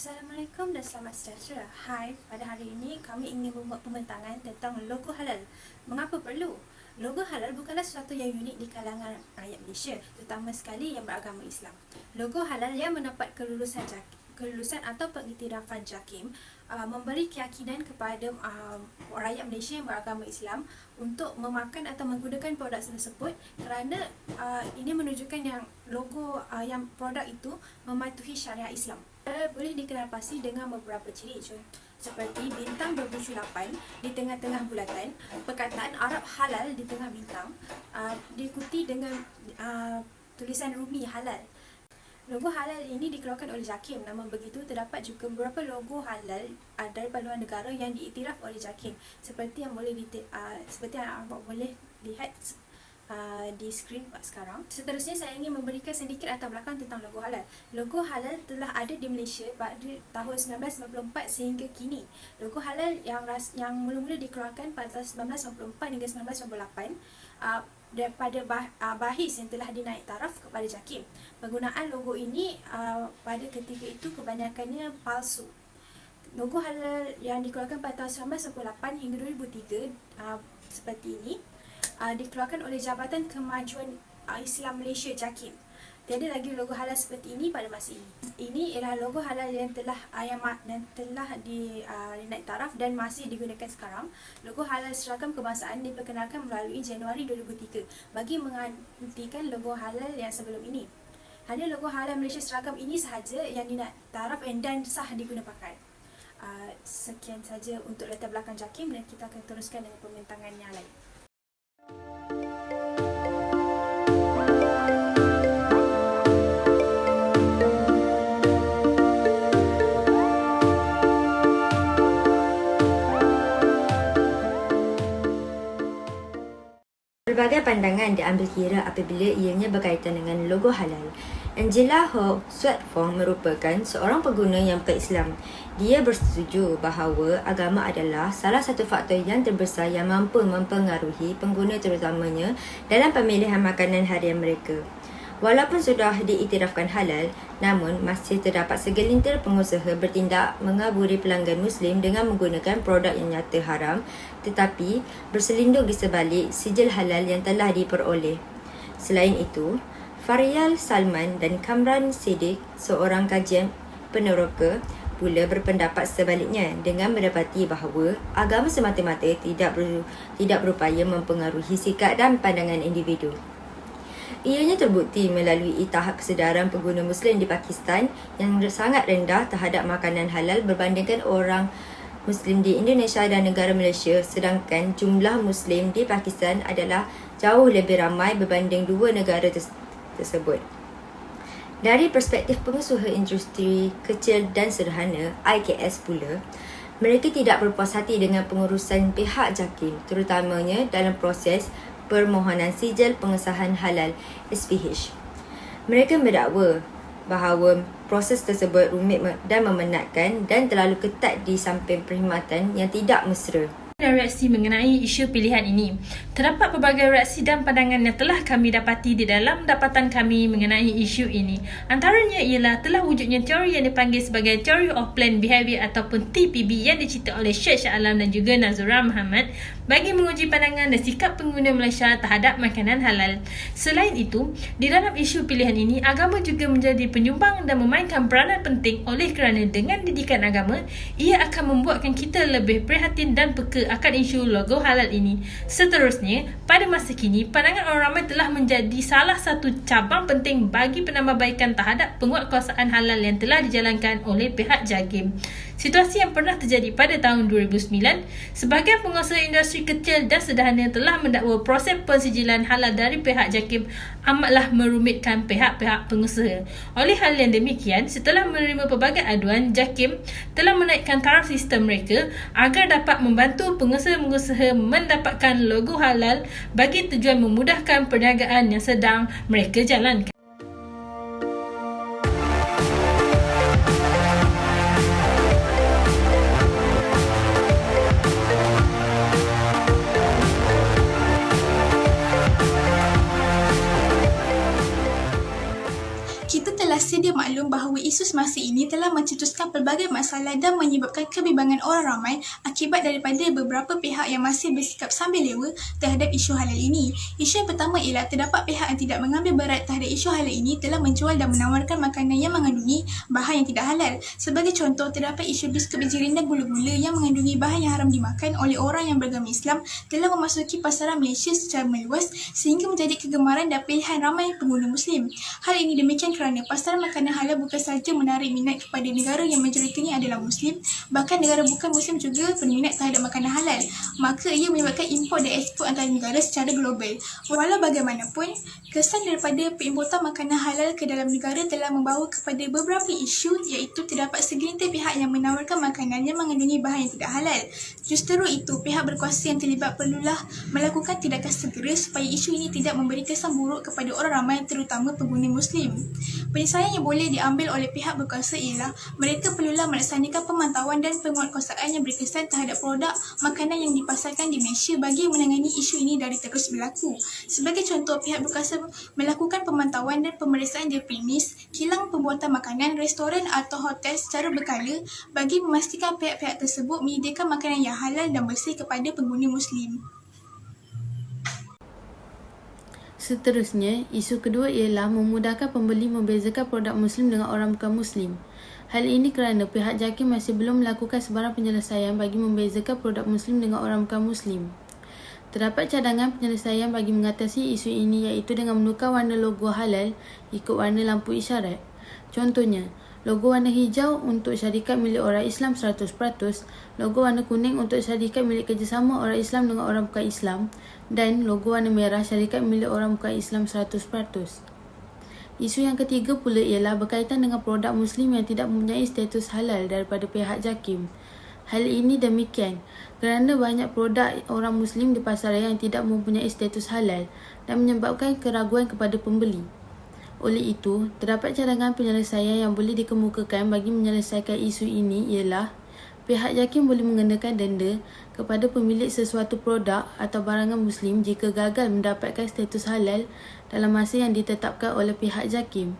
Assalamualaikum dan selamat sejahtera. Hai, pada hari ini kami ingin membuat pembincangan tentang logo halal. Mengapa perlu? Logo halal bukanlah sesuatu yang unik di kalangan rakyat Malaysia, terutama sekali yang beragama Islam. Logo halal yang mendapat kelulusan atau pengiktirafan JAKIM memberi keyakinan kepada rakyat Malaysia yang beragama Islam untuk memakan atau menggunakan produk tersebut, kerana ini menunjukkan yang logo yang produk itu mematuhi syariat Islam. Boleh dikenalpasti dengan beberapa ciri seperti bintang berbucu 8 di tengah-tengah bulatan, perkataan Arab halal di tengah bintang, diikuti dengan tulisan Rumi halal. Logo halal ini dikeluarkan oleh JAKIM. Namun begitu, terdapat juga beberapa logo halal daripada luar negara yang diiktiraf oleh JAKIM, seperti yang awak boleh lihat di skrin sekarang. Seterusnya, saya ingin memberikan sedikit latar belakang tentang logo halal. Logo halal telah ada di Malaysia pada tahun 1994 sehingga kini. Logo halal yang mula-mula dikeluarkan pada tahun 1994 hingga 1998 daripada bahis yang telah dinaik taraf kepada JAKIM. Penggunaan logo ini pada ketika itu kebanyakannya palsu. Logo halal yang dikeluarkan pada tahun 1998 hingga 2003 seperti ini dikeluarkan oleh Jabatan Kemajuan Islam Malaysia JAKIM. Tiada lagi logo halal seperti ini pada masa ini. Ini ialah logo halal yang telah dinaik taraf dan masih digunakan sekarang. Logo halal seragam kebangsaan diperkenalkan melalui Januari 2003 bagi menggantikan logo halal yang sebelum ini. Hanya logo halal Malaysia seragam ini sahaja yang dinaik taraf dan sah diguna pakai. Sekian saja untuk latar belakang JAKIM, dan kita akan teruskan dengan pembincangan yang lain. Berbagai pandangan diambil kira apabila ianya berkaitan dengan logo halal. Angela Ho Swatfong merupakan seorang pengguna yang bukan Islam. Dia bersetuju bahawa agama adalah salah satu faktor yang terbesar yang mampu mempengaruhi pengguna, terutamanya dalam pemilihan makanan harian mereka. Walaupun sudah diiktirafkan halal, namun masih terdapat segelintir pengusaha bertindak mengaburi pelanggan Muslim dengan menggunakan produk yang nyata haram tetapi berselindung di sebalik sijil halal yang telah diperoleh. Selain itu, Faryal Salman dan Kamran Siddiq, seorang kajian peneroka, pula berpendapat sebaliknya dengan mendapati bahawa agama semata-mata tidak berupaya mempengaruhi sikap dan pandangan individu. Ianya terbukti melalui tahap kesedaran pengguna Muslim di Pakistan yang sangat rendah terhadap makanan halal berbandingkan orang Muslim di Indonesia dan negara Malaysia, sedangkan jumlah Muslim di Pakistan adalah jauh lebih ramai berbanding dua negara tersebut. Dari perspektif pengusaha industri kecil dan sederhana (IKS) pula, mereka tidak berpuas hati dengan pengurusan pihak JAKIM, terutamanya dalam proses permohonan sijil pengesahan halal SPH. Mereka mendakwa bahawa proses tersebut rumit dan memenatkan dan terlalu ketat di samping perkhidmatan yang tidak mesra. Reaksi mengenai isu pilihan ini. Terdapat pelbagai reaksi dan pandangan yang telah kami dapati di dalam dapatan kami mengenai isu ini. Antaranya ialah telah wujudnya teori yang dipanggil sebagai Theory of Planned Behaviour ataupun TPB yang dicipta oleh Sheikh Shah Alam dan juga Nazura Muhammad bagi menguji pandangan dan sikap pengguna Malaysia terhadap makanan halal. Selain itu, di dalam isu pilihan ini, agama juga menjadi penyumbang dan memainkan peranan penting oleh kerana dengan didikan agama, ia akan membuatkan kita lebih prihatin dan peka akan isu logo halal ini. Seterusnya, pada masa kini, pandangan orang ramai telah menjadi salah satu cabang penting bagi penambahbaikan terhadap penguatkuasaan halal yang telah dijalankan oleh pihak JAKIM. Situasi yang pernah terjadi pada tahun 2009, sebahagian pengusaha industri kecil dan sederhana telah mendakwa proses pensijilan halal dari pihak JAKIM amatlah merumitkan pihak-pihak pengusaha. Oleh hal yang demikian, setelah menerima pelbagai aduan, JAKIM telah menaikkan taraf sistem mereka agar dapat membantu pengusaha-pengusaha mendapatkan logo halal bagi tujuan memudahkan perniagaan yang sedang mereka jalankan. Kita telah sedia maklum bahawa isu semasa ini telah mencetuskan pelbagai masalah dan menyebabkan kebimbangan orang ramai akibat daripada beberapa pihak yang masih bersikap sambil lewa terhadap isu halal ini. Isu yang pertama ialah terdapat pihak yang tidak mengambil berat terhadap isu halal ini telah menjual dan menawarkan makanan yang mengandungi bahan yang tidak halal. Sebagai contoh, terdapat isu biskut berjirin dan gula-gula yang mengandungi bahan yang haram dimakan oleh orang yang beragama Islam telah memasuki pasaran Malaysia secara meluas sehingga menjadi kegemaran dan pilihan ramai pengguna Muslim. Hal ini demikian kerana pasaran makanan halal bukan sahaja menarik minat kepada negara yang majoritinya adalah Muslim, bahkan negara bukan Muslim juga berminat terhadap makanan halal. Maka ia menyebabkan import dan ekspor antara negara secara global. Walau bagaimanapun, kesan daripada peimportan makanan halal ke dalam negara telah membawa kepada beberapa isu, iaitu terdapat segelintir pihak yang menawarkan makanan yang mengandungi bahan yang tidak halal. Justru itu, pihak berkuasa yang terlibat perlulah melakukan tindakan segera supaya isu ini tidak memberi kesan buruk kepada orang ramai terutama pengguna Muslim. Penyelesaian yang boleh diambil oleh pihak berkuasa ialah mereka perlulah melaksanakan pemantauan dan penguatkuasaan yang berkesan terhadap produk makanan yang dipasarkan di Malaysia bagi menangani isu ini dari terus berlaku. Sebagai contoh, pihak berkuasa melakukan pemantauan dan pemeriksaan di premis, kilang pembuatan makanan, restoran atau hotel secara berkala bagi memastikan pihak-pihak tersebut menyediakan makanan yang halal dan bersih kepada pengguna Muslim. Seterusnya, isu kedua ialah memudahkan pembeli membezakan produk Muslim dengan orang bukan Muslim. Hal ini kerana pihak JAKIM masih belum melakukan sebarang penyelesaian bagi membezakan produk Muslim dengan orang bukan Muslim. Terdapat cadangan penyelesaian bagi mengatasi isu ini iaitu dengan menukar warna logo halal ikut warna lampu isyarat. Contohnya, logo warna hijau untuk syarikat milik orang Islam 100%, logo warna kuning untuk syarikat milik kerjasama orang Islam dengan orang bukan Islam, dan logo warna merah syarikat milik orang bukan Islam 100%. Isu yang ketiga pula ialah berkaitan dengan produk Muslim yang tidak mempunyai status halal daripada pihak JAKIM. Hal ini demikian kerana banyak produk orang Muslim di pasaran yang tidak mempunyai status halal dan menyebabkan keraguan kepada pembeli. Oleh itu, terdapat cadangan penyelesaian yang boleh dikemukakan bagi menyelesaikan isu ini ialah pihak JAKIM boleh mengenakan denda kepada pemilik sesuatu produk atau barangan Muslim jika gagal mendapatkan status halal dalam masa yang ditetapkan oleh pihak JAKIM.